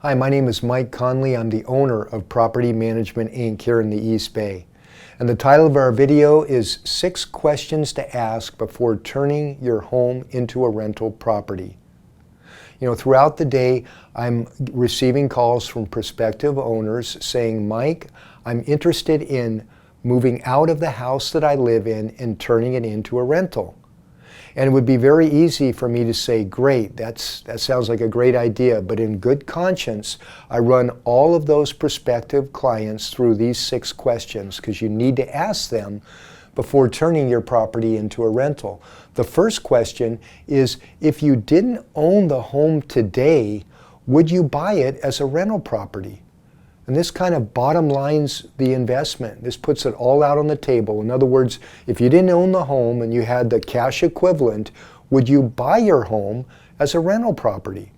Hi, my name is Mike Conley. I'm the owner of Property Management Inc. here in the East Bay. And the title of our video is 6 Questions to Ask Before Turning Your Home into a Rental Property. You know, throughout the day, I'm receiving calls from prospective owners saying, Mike, I'm interested in moving out of the house that I live in and turning it into a rental. And it would be very easy for me to say, great, that sounds like a great idea, but in good conscience, I run all of those prospective clients through these 6 questions because you need to ask them before turning your property into a rental. The first question is, if you didn't own the home today, would you buy it as a rental property? And this kind of bottom lines the investment. This puts it all out on the table. In other words, if you didn't own the home and you had the cash equivalent, would you buy your home as a rental property?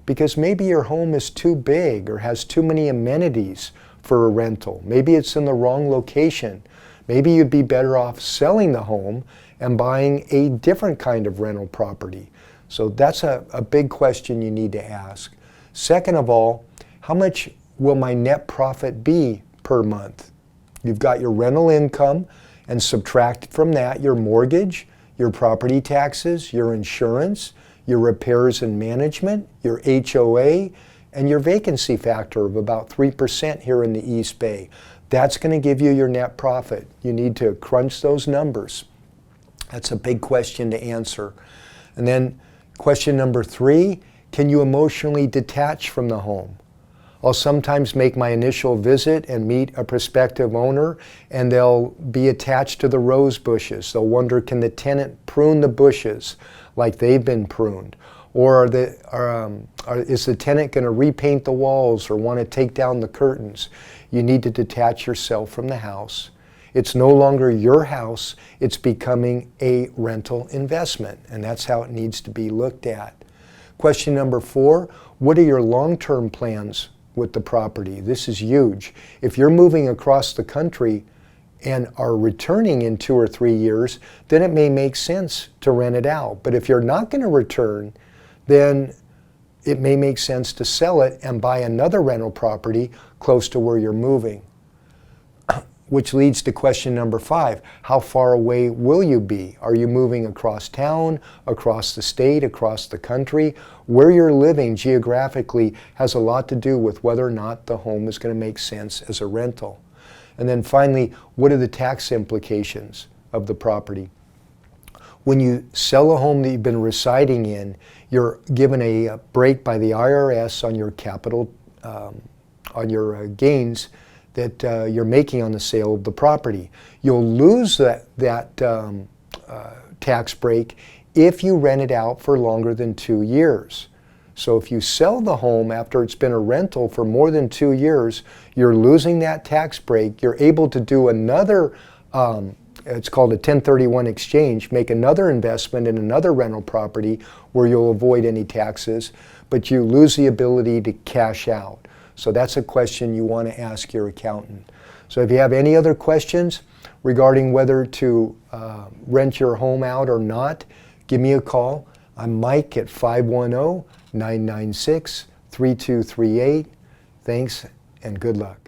Because maybe your home is too big or has too many amenities for a rental. Maybe it's in the wrong location. Maybe you'd be better off selling the home and buying a different kind of rental property. So that's a big question you need to ask. Second of all, how much will my net profit be per month? You've got your rental income, and subtract from that your mortgage, your property taxes, your insurance, your repairs and management, your HOA, and your vacancy factor of about 3% here in the East Bay. That's going to give you your net profit. You need to crunch those numbers. That's a big question to answer. And then question number 3, can you emotionally detach from the home? I'll sometimes make my initial visit and meet a prospective owner, and they'll be attached to the rose bushes. They'll wonder, can the tenant prune the bushes like they've been pruned? Or is the tenant going to repaint the walls or want to take down the curtains? You need to detach yourself from the house. It's no longer your house. It's becoming a rental investment, and that's how it needs to be looked at. Question number 4, what are your long-term plans with the property? This is huge. If you're moving across the country and are returning in 2 or 3 years, then it may make sense to rent it out. But if you're not going to return, then it may make sense to sell it and buy another rental property close to where you're moving. Which leads to question number 5. How far away will you be? Are you moving across town, across the state, across the country? Where you're living geographically has a lot to do with whether or not the home is going to make sense as a rental. And then finally, what are the tax implications of the property? When you sell a home that you've been residing in, you're given a break by the IRS on your capital, on your gains that you're making on the sale of the property. You'll lose that tax break if you rent it out for longer than 2 years. So if you sell the home after it's been a rental for more than 2 years, you're losing that tax break. You're able to do another, it's called a 1031 exchange, make another investment in another rental property where you'll avoid any taxes, but you lose the ability to cash out. So that's a question you want to ask your accountant. So if you have any other questions regarding whether to rent your home out or not, give me a call. I'm Mike at 510-996-3238. Thanks and good luck.